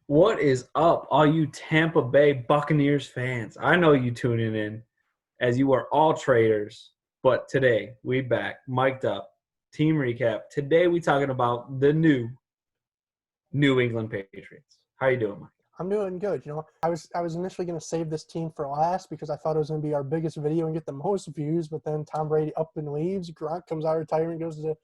What is up, all you Tampa Bay Buccaneers fans? I know you tuning in as you are all traders, but today we back, mic'd up, team recap. Today we talking about the new New England Patriots. How you doing, Mike? I'm doing good. I was initially going to save this team for last because I thought it was going to be our biggest video and get the most views. But then Tom Brady up and leaves. Gronk comes out of retirement, goes to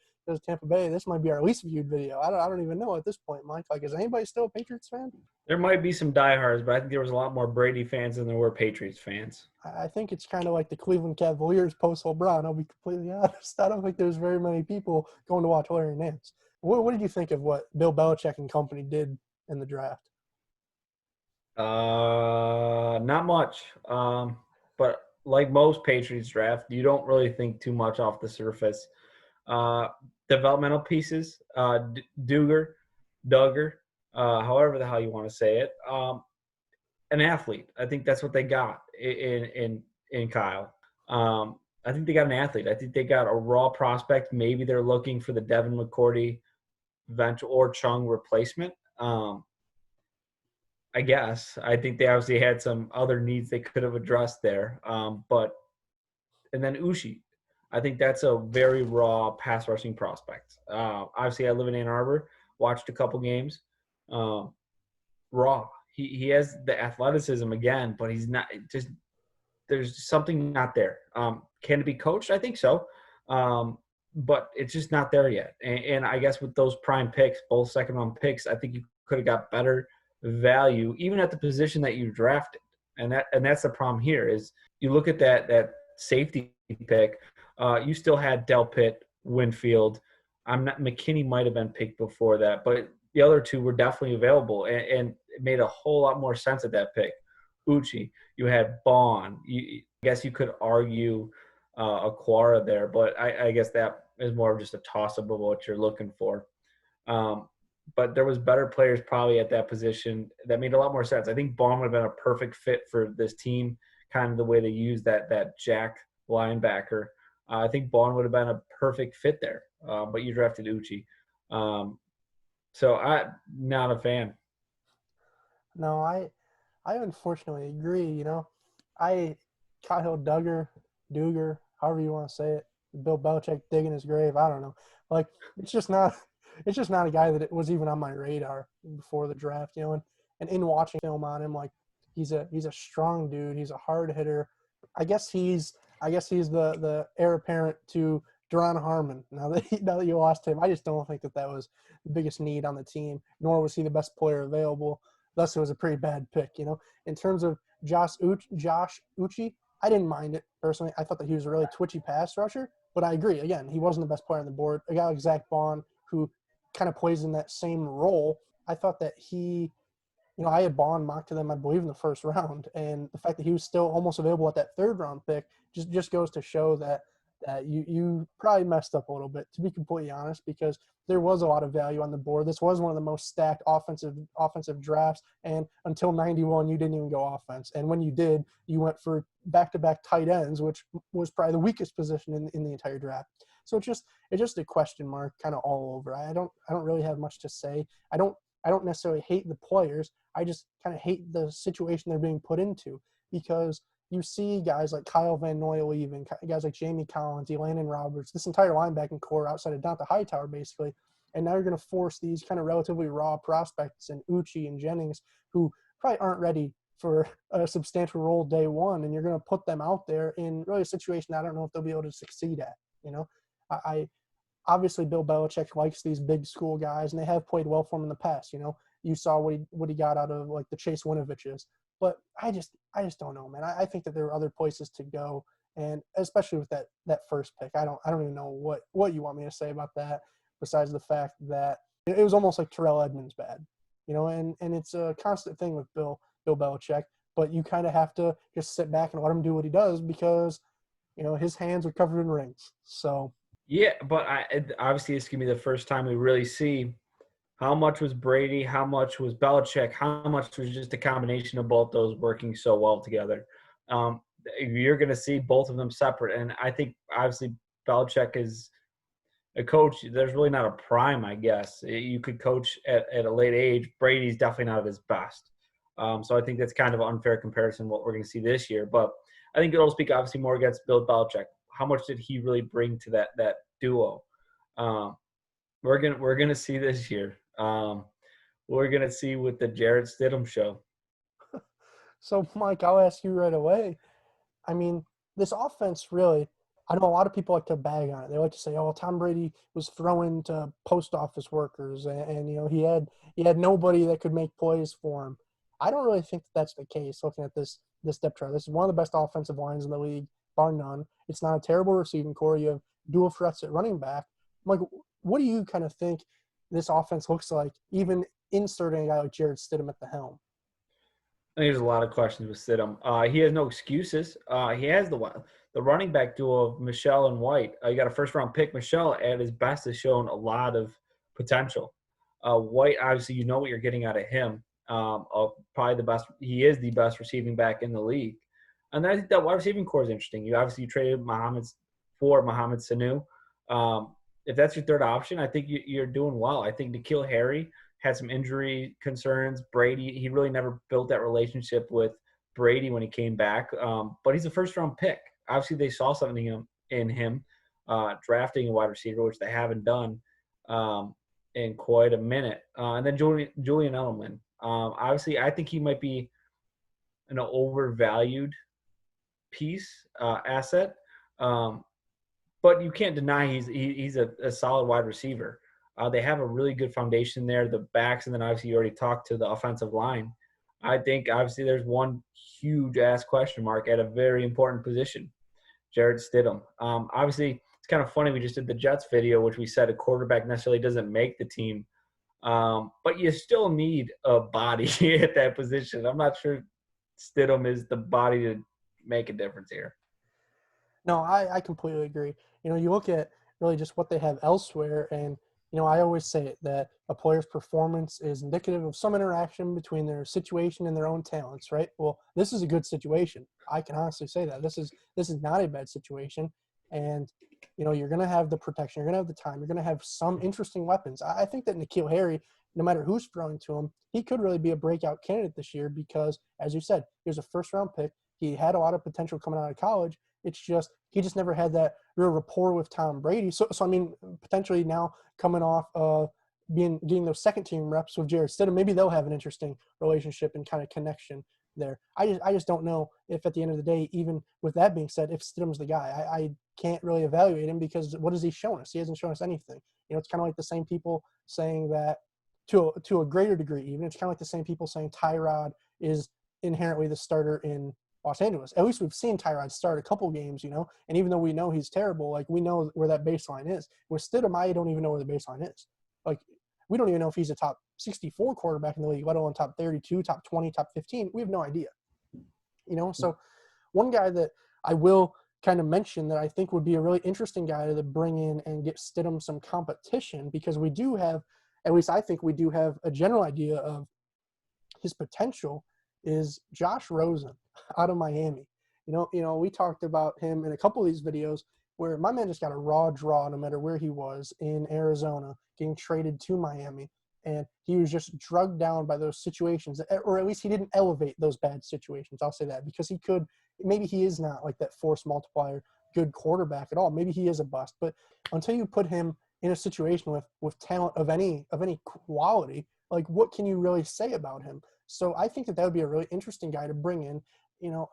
Tampa Bay. This might be our least viewed video. I don't even know at this point, Mike. Like, is anybody still a Patriots fan? There might be some diehards, but I think there was a lot more Brady fans than there were Patriots fans. I think it's kind of like the Cleveland Cavaliers post LeBron. I'll be completely honest. I don't think there's very many people going to watch Larry Nance. What did you think of what Bill Belichick and company did in the draft? Not much. But like most Patriots draft, you don't really think too much off the surface. Uh, Developmental pieces, Duggar, however the hell you want to say it. An athlete. I think that's what they got in Kyle. I think they got an athlete. I think they got a raw prospect. Maybe they're looking for the Devin McCourty eventual or Chung replacement. I guess. I think they obviously had some other needs they could have addressed there. And then Ushi. I think that's a very raw pass rushing prospect. Obviously, I live in Ann Arbor, watched a couple games. Raw. He has the athleticism again, but he's not just – there's something not there. Can it be coached? I think so. But it's just not there yet. And I guess with those prime picks, both second-round picks, I think you could have got better value even at the position that you drafted. And that's the problem here is you look at that safety pick, you still had Delpit, Winfield. McKinney might have been picked before that, but the other two were definitely available, and it made a whole lot more sense at that pick. Uchi, you had Bond. I guess you could argue Aquara there, but I guess that is more of just a toss-up of what you're looking for. But there was better players probably at that position that made a lot more sense. I think Bond would have been a perfect fit for this team, kind of the way they use that jack linebacker. I think Bond would have been a perfect fit there, but you drafted Uchi. So I'm not a fan. No, I unfortunately agree. I Kyle Duggar, however you want to say it, Bill Belichick digging his grave. I don't know. Like it's just not a guy that it was even on my radar before the draft. And in watching film on him, like he's a strong dude. He's a hard hitter. I guess he's the heir apparent to Duron Harmon. Now that you lost him, I just don't think that was the biggest need on the team. Nor was he the best player available. Thus, it was a pretty bad pick. In terms of Josh Uchi, I didn't mind it personally. I thought that he was a really twitchy pass rusher, but I agree. Again, he wasn't the best player on the board. A guy like Zach Bond, who kind of plays in that same role, I thought that I had Bond mocked to them, I believe, in the first round, and the fact that he was still almost available at that third round pick just goes to show that you probably messed up a little bit, to be completely honest, because there was a lot of value on the board. This was one of the most stacked offensive drafts, and until 91, you didn't even go offense. And when you did, you went for back-to-back tight ends, which was probably the weakest position in the entire draft. So it's just a question mark kind of all over. I don't really have much to say. I don't necessarily hate the players. I just kind of hate the situation they're being put into, because you see guys like Kyle Van Noy leaving, guys like Jamie Collins, Elandon Roberts, this entire linebacking core outside of Dante Hightower, basically. And now you're going to force these kind of relatively raw prospects in Uchi and Jennings, who probably aren't ready for a substantial role day one, and you're going to put them out there in really a situation I don't know if they'll be able to succeed at. I obviously Bill Belichick likes these big school guys, and they have played well for him in the past. You saw what he got out of like the Chase Winoviches. But I just don't know, man. I think that there are other places to go, and especially with that first pick, I don't even know what you want me to say about that, besides the fact that it was almost like Terrell Edmonds bad, and it's a constant thing with Bill Belichick. But you kind of have to just sit back and let him do what he does, because his hands are covered in rings. So Yeah, but obviously it's going to be the first time we really see how much was Brady, how much was Belichick, how much was just a combination of both those working so well together. You're going to see both of them separate. And I think obviously Belichick is a coach, there's really not a prime, I guess. You could coach at a late age. Brady's definitely not at his best. So I think that's kind of an unfair comparison what we're going to see this year. But I think it'll speak obviously more against Bill Belichick. How much did he really bring to that duo? Um, we're gonna see this year. We're gonna see with the Jarrett Stidham show. So, Mike, I'll ask you right away. I mean, this offense really, I know a lot of people like to bag on it. They like to say, "Oh, Tom Brady was throwing to post office workers, and he had nobody that could make plays for him." I don't really think that's the case. Looking at this depth chart, this is one of the best offensive lines in the league, bar none. It's not a terrible receiving core. You have dual threats at running back. Like, what do you kind of think this offense looks like, even inserting a guy like Jarrett Stidham at the helm? I think there's a lot of questions with Stidham. He has no excuses. He has the running back duo of Michelle and White. You got a first round pick. Michelle at his best has shown a lot of potential. White, obviously, you know what you're getting out of him. Probably the best. He is the best receiving back in the league. And I think that wide receiving core is interesting. You traded Mohamed Sanu. If that's your third option, I think you're doing well. I think N'Keal Harry had some injury concerns. Brady, he really never built that relationship with Brady when he came back. But he's a first-round pick. Obviously, they saw something in him drafting a wide receiver, which they haven't done in quite a minute. And then Julian Edelman. Obviously, I think he might be an overvalued asset. But you can't deny he's a solid wide receiver. They have a really good foundation there, the backs, and then obviously you already talked to the offensive line. I think obviously there's one huge ass question mark at a very important position, Jarrett Stidham. Obviously, it's kind of funny. We just did the Jets video, which we said a quarterback necessarily doesn't make the team, but you still need a body at that position. I'm not sure Stidham is the body to make a difference here. No, I completely agree. You look at really just what they have elsewhere, and I always say it that a player's performance is indicative of some interaction between their situation and their own talents, right? Well, this is a good situation. I can honestly say that this is not a bad situation, and you're going to have the protection, you're going to have the time, you're going to have some interesting weapons. I think that N'Keal Harry, no matter who's throwing to him, he could really be a breakout candidate this year because, as you said, he was a first-round pick. He had a lot of potential coming out of college. It's just he just never had that real rapport with Tom Brady. So I mean, potentially now coming off of getting those second team reps with Jarrett Stidham, maybe they'll have an interesting relationship and kind of connection there. I just don't know if at the end of the day, even with that being said, if Stidham's the guy. I can't really evaluate him because what has he shown us? He hasn't shown us anything. It's kind of like the same people saying that to a greater degree. Even it's kind of like the same people saying Tyrod is inherently the starter in Los Angeles. At least we've seen Tyrod start a couple games, and even though we know he's terrible, like we know where that baseline is. With Stidham, I don't even know where the baseline is. Like we don't even know if he's a top 64 quarterback in the league, let alone top 32, top 20, top 15. We have no idea. So one guy that I will kind of mention that I think would be a really interesting guy to bring in and get Stidham some competition because we do have, at least I think we do have a general idea of his potential is Josh Rosen out of Miami. We talked about him in a couple of these videos where my man just got a raw draw no matter where he was in Arizona, getting traded to Miami. And he was just drugged down by those situations, or at least he didn't elevate those bad situations. I'll say that because maybe he is not like that force multiplier, good quarterback at all. Maybe he is a bust. But until you put him in a situation with talent of any quality, like what can you really say about him? So I think that would be a really interesting guy to bring in,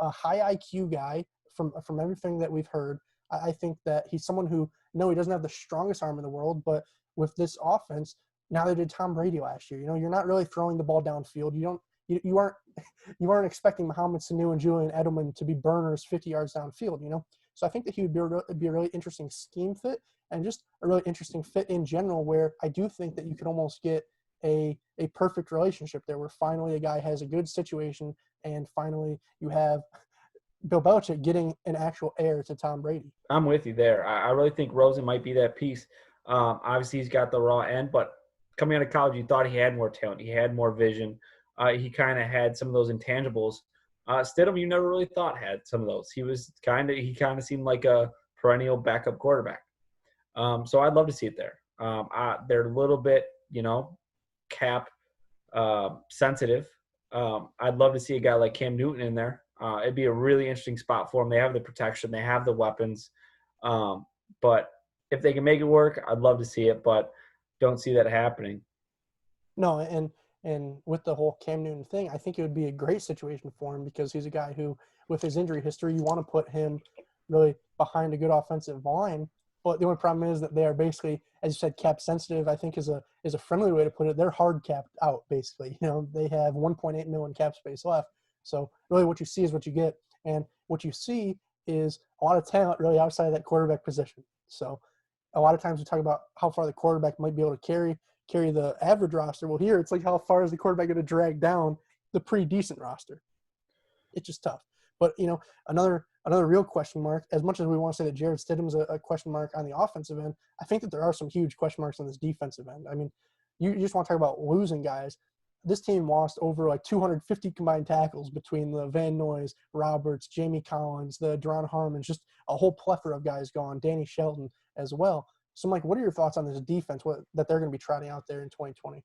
a high IQ guy from everything that we've heard. I think that he's someone who, no, he doesn't have the strongest arm in the world, but with this offense, now they did Tom Brady last year. You're not really throwing the ball downfield. You aren't expecting Mohamed Sanu and Julian Edelman to be burners 50 yards downfield. So I think that he would be a really interesting scheme fit and just a really interesting fit in general. Where I do think that you could almost get a perfect relationship there, where finally a guy has a good situation, and finally you have Bill Belichick getting an actual heir to Tom Brady. I'm with you there. I really think Rosen might be that piece. Obviously, he's got the raw end, but coming out of college, you thought he had more talent. He had more vision. He kind of had some of those intangibles. Stidham, you never really thought had some of those. He kind of seemed like a perennial backup quarterback. So I'd love to see it there. They're a little bit, cap sensitive. I'd love to see a guy like Cam Newton in there. It'd be a really interesting spot for them. They have the protection, they have the weapons. But if they can make it work, I'd love to see it, but don't see that happening. No, and with the whole Cam Newton thing, I think it would be a great situation for him because he's a guy who, with his injury history, you want to put him really behind a good offensive line. But the only problem is that they are basically, as you said, cap sensitive. I think is a friendly way to put it. They're hard capped out basically. They have 1.8 million cap space left. So really, what you see is what you get, and what you see is a lot of talent really outside of that quarterback position. So a lot of times we talk about how far the quarterback might be able to carry the average roster. Well, here it's like how far is the quarterback going to drag down the pretty decent roster? It's just tough. But another real question mark. As much as we want to say that Jarrett Stidham is a question mark on the offensive end, I think that there are some huge question marks on this defensive end. I mean, you just want to talk about losing guys. This team lost over like 250 combined tackles between the Van Noys, Roberts, Jamie Collins, the Deron Harmon, just a whole plethora of guys gone, Danny Shelton as well. So, Mike, what are your thoughts on this defense that they're going to be trotting out there in 2020?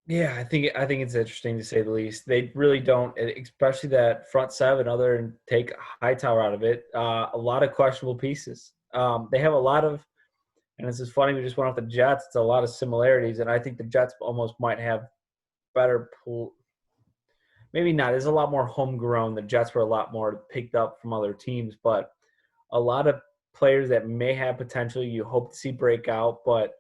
Yeah, I think it's interesting to say the least. They really don't, especially that front seven. Other than take Hightower out of it, a lot of questionable pieces. They have a lot of, and this is funny. We just went off the Jets. It's a lot of similarities, and I think the Jets almost might have better pool. Maybe not. There's a lot more homegrown. The Jets were a lot more picked up from other teams, but a lot of players that may have potential you hope to see break out, but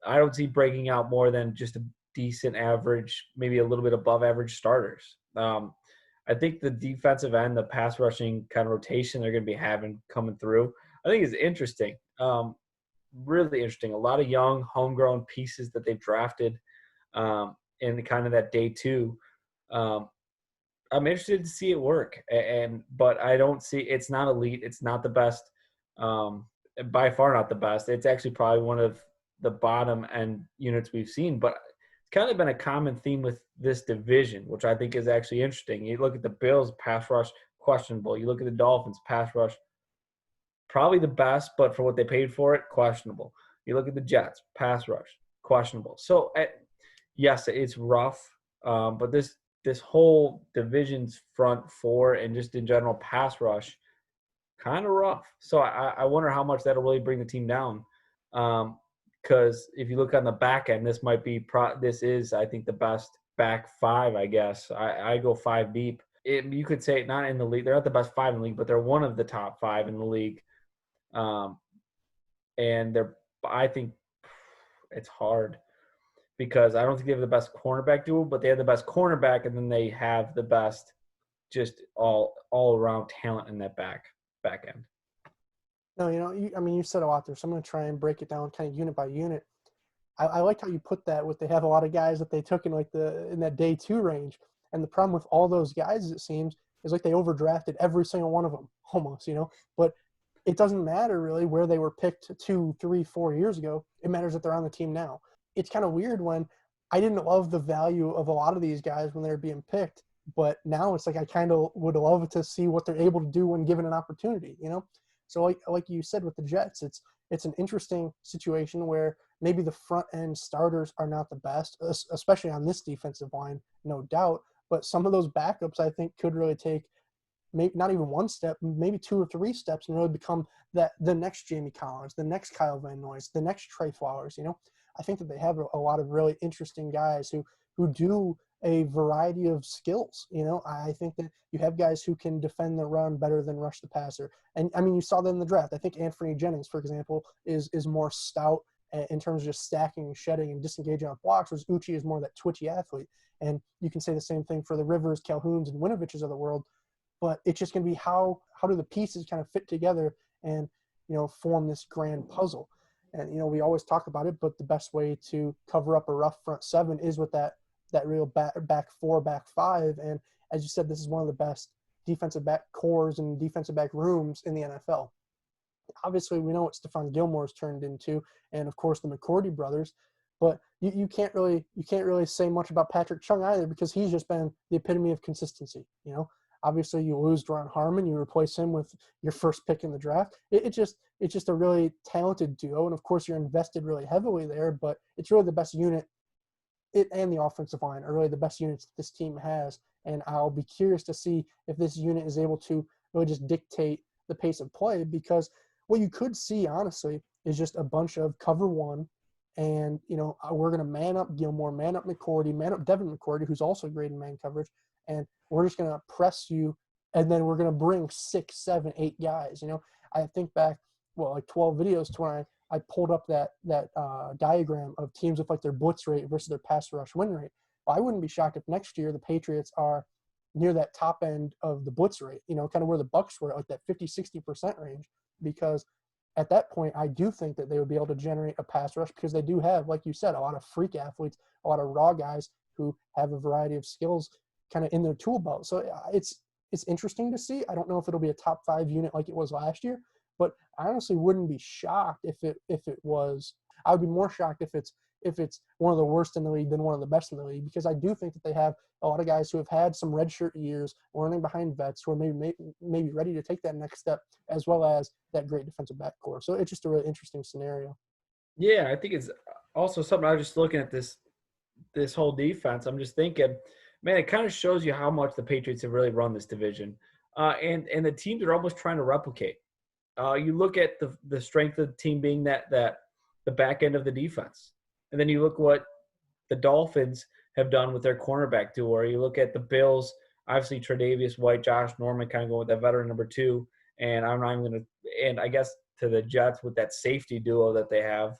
I don't see breaking out more than just a decent average, maybe a little bit above average starters. I think the defensive end, the pass rushing kind of rotation they're going to be having coming through, I think is interesting. Really interesting. A lot of young, homegrown pieces that they've drafted in kind of that day two. Um, I'm interested to see it work, but I don't see it's not elite. It's not the best, by far not the best. It's actually probably one of the bottom end units we've seen. But it's kind of been a common theme with this division, which I think is actually interesting. You look at the Bills, pass rush questionable. You look at the Dolphins, pass rush probably the best, but for what they paid for it, questionable. You look at the Jets, pass rush questionable. So yes, it's rough, but this whole division's front four and just in general pass rush, kind of rough. So I wonder how much that'll really bring the team down. Because if you look on the back end, this is I think the best back five. I guess I go five deep. You could say not in the league. They're not the best five in the league, but they're one of the top five in the league. And I think it's hard because I don't think they have the best cornerback duo, but they have the best cornerback, and then they have the best just all around talent in that back end. No, you said a lot there, so I'm going to try and break it down kind of unit by unit. I like how you put that with they have a lot of guys that they took in in that day two range. And the problem with all those guys, it seems, is like they overdrafted every single one of them almost, but it doesn't matter really where they were picked 2, 3, 4 years ago. It matters that they're on the team now. It's kind of weird when I didn't love the value of a lot of these guys when they were being picked, but now it's like I kind of would love to see what they're able to do when given an opportunity, So like you said with the Jets, it's an interesting situation where maybe the front end starters are not the best, especially on this defensive line, no doubt. But some of those backups I think could really take maybe not even one step, maybe 2 or 3 steps and really become the next Jamie Collins, the next Kyle Van Noys, the next Trey Flowers. I think that they have a lot of really interesting guys who do a variety of skills. I think that you have guys who can defend the run better than rush the passer. And I mean, you saw that in the draft. I think Anthony Jennings, for example, is more stout in terms of just stacking and shedding and disengaging off blocks, whereas Uchi is more that twitchy athlete. And you can say the same thing for the Rivers, Calhouns, and Winoviches of the world. But it's just going to be how do the pieces kind of fit together and, form this grand puzzle. And, we always talk about it, but the best way to cover up a rough front seven is with that real back four, back five. And as you said, this is one of the best defensive back cores and defensive back rooms in the NFL. Obviously, we know what Stephon Gilmore's turned into, and of course the McCourty brothers. But you can't really say much about Patrick Chung either because he's just been the epitome of consistency. Obviously you lose Deron Harmon, you replace him with your first pick in the draft. It just it's just a really talented duo. And of course, you're invested really heavily there, but it's really the best unit. It and the offensive line are really the best units that this team has. And I'll be curious to see if this unit is able to really just dictate the pace of play, because what you could see, honestly, is just a bunch of cover one. And, we're going to man up Gilmore, man up McCourty, man up Devin McCourty, who's also great in man coverage. And we're just going to press you. And then we're going to bring 6, 7, 8 guys. I think back, 12 videos to when I pulled up that diagram of teams with like their blitz rate versus their pass rush win rate. Well, I wouldn't be shocked if next year the Patriots are near that top end of the blitz rate, kind of where the Bucs were at, like that 50-60% range, because at that point I do think that they would be able to generate a pass rush, because they do have, like you said, a lot of freak athletes, a lot of raw guys who have a variety of skills kind of in their tool belt. So it's interesting to see. I don't know if it'll be a top 5 unit like it was last year, but I honestly wouldn't be shocked if it was. I would be more shocked if it's one of the worst in the league than one of the best in the league, because I do think that they have a lot of guys who have had some redshirt years learning behind vets who are maybe ready to take that next step, as well as that great defensive back core. So it's just a really interesting scenario. Yeah, I think it's also something. I was just looking at this whole defense. I'm just thinking, man, it kind of shows you how much the Patriots have really run this division, and the teams are almost trying to replicate. You look at the strength of the team being that the back end of the defense, and then you look what the Dolphins have done with their cornerback duo. Or you look at the Bills, obviously Tre'Davious White, Josh Norman, kind of going with that veteran number 2, and I'm not even going to. And I guess to the Jets with that safety duo that they have,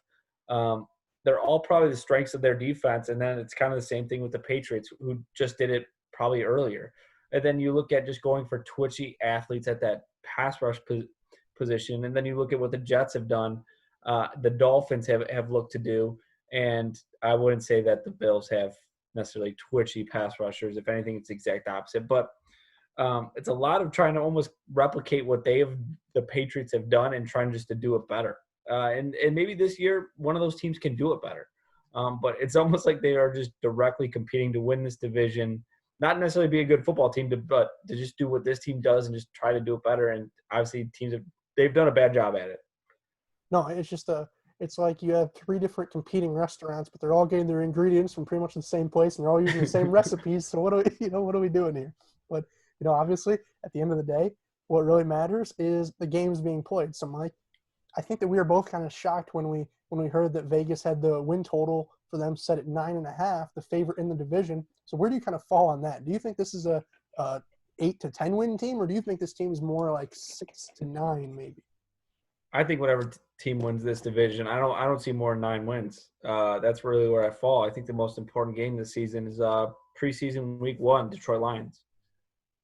they're all probably the strengths of their defense. And then it's kind of the same thing with the Patriots, who just did it probably earlier. And then you look at just going for twitchy athletes at that pass rush position. And then you look at what the Jets have done, the Dolphins have looked to do. And I wouldn't say that the Bills have necessarily twitchy pass rushers. If anything, it's the exact opposite. But it's a lot of trying to almost replicate what the Patriots have done, and trying just to do it better. And maybe this year one of those teams can do it better. But it's almost like they are just directly competing to win this division. Not necessarily be a good football team, but to just do what this team does and just try to do it better. And obviously they've done a bad job at it. No, it's like you have 3 different competing restaurants, but they're all getting their ingredients from pretty much the same place, and they're all using the same recipes. So what are we doing here? But obviously, at the end of the day, what really matters is the games being played. So, Mike, I think that we were both kind of shocked when we heard that Vegas had the win total for them set at 9.5, the favorite in the division. So where do you kind of fall on that? Do you think this is a 8 to 10 win team, or do you think this team is more like 6 to 9 maybe? I think whatever team wins this division, I don't see more than 9 wins. That's really where I fall. I think the most important game this season is preseason week 1, Detroit Lions.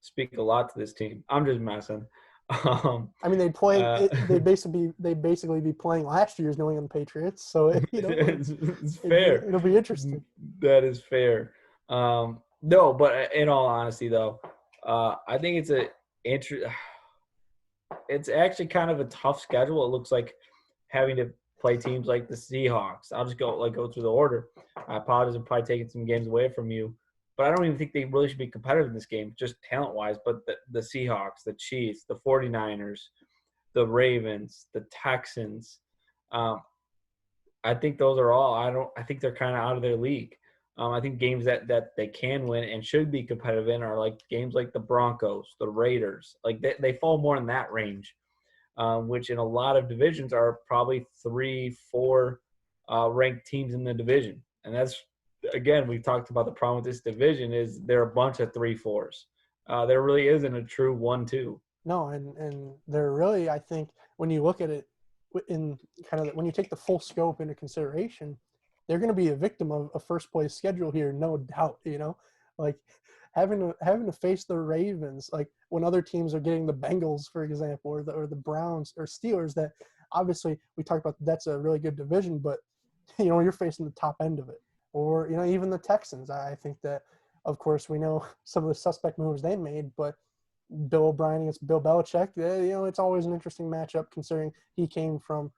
Speak a lot to this team. I'm just messing. I mean, they basically be playing last year's New England Patriots, so it's fair. It'll be interesting. That is fair. No, but in all honesty, though, I think it's actually kind of a tough schedule. It looks like having to play teams like the Seahawks. I'll just go through the order. I apologize, I'm probably taking some games away from you, but I don't even think they really should be competitive in this game, just talent-wise. But the Seahawks, the Chiefs, the 49ers, the Ravens, the Texans, I think those are all – I think they're kind of out of their league. I think games that they can win and should be competitive in are like games like the Broncos, the Raiders. Like they fall more in that range, which in a lot of divisions are probably 3-4 ranked teams in the division. And that's – again, we've talked about the problem with this division is they're a bunch of 3-4s. There really isn't a true 1-2. No, and they're really, I think, when you look at it in kind of when you take the full scope into consideration, they're going to be a victim of a first place schedule here, no doubt. Like having to face the Ravens, like when other teams are getting the Bengals, for example, or the Browns or Steelers. That obviously we talked about. That's a really good division, but you're facing the top end of it. Or, even the Texans. I think that, of course, we know some of the suspect moves they made, but Bill O'Brien against Bill Belichick, it's always an interesting matchup considering he came from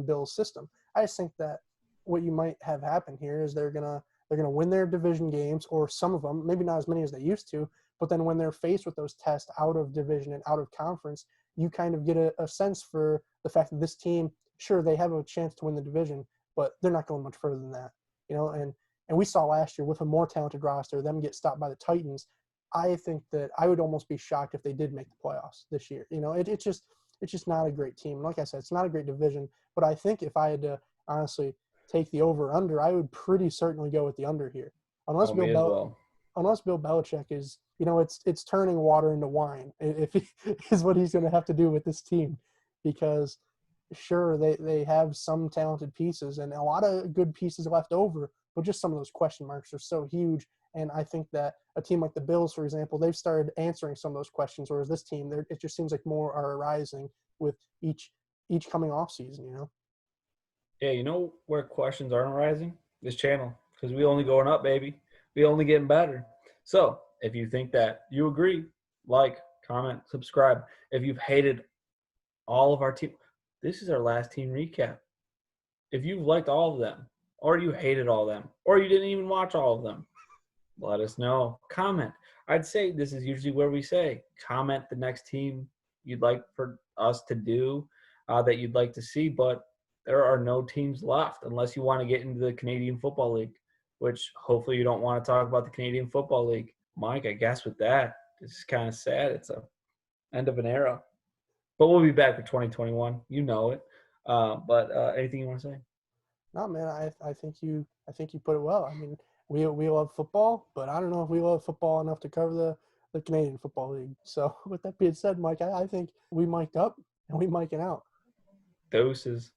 Bill's system. I just think that what you might have happen here is they're gonna win their division games, or some of them, maybe not as many as they used to, but then when they're faced with those tests out of division and out of conference, you kind of get a sense for the fact that this team, sure, they have a chance to win the division, but they're not going much further than that, and we saw last year with a more talented roster, them get stopped by the Titans. I think that I would almost be shocked if they did make the playoffs this year. It's just not a great team. Like I said, it's not a great division, but I think if I had to honestly take the over/under, I would pretty certainly go with the under here, unless Oh, me as well. Bill Belichick is, it's turning water into wine if he is what he's going to have to do with this team, because sure they have some talented pieces and a lot of good pieces left over, but just some of those question marks are so huge. And I think that a team like the Bills, for example, they've started answering some of those questions, whereas this team, it just seems like more are arising with each coming off season. Yeah, you know where questions aren't arising? This channel, because we only going up, baby. We only getting better. So if you think that you agree, like, comment, subscribe. If you've hated all of our team, this is our last team recap. If you've liked all of them, or you hated all of them, or you didn't even watch all of them, let us know. Comment. I'd say this is usually where we say comment the next team you'd like for us to do, that you'd like to see, but there are no teams left unless you want to get into the Canadian Football League, which hopefully you don't want to talk about the Canadian Football League. Mike, I guess with that, this is kind of sad. It's a end of an era, but we'll be back for 2021. You know it. But anything you want to say? No, man, I think you put it well. I mean, we love football, but I don't know if we love football enough to cover the Canadian Football League. So with that being said, Mike, I think we mic'd up and we mic'ing out. Doses.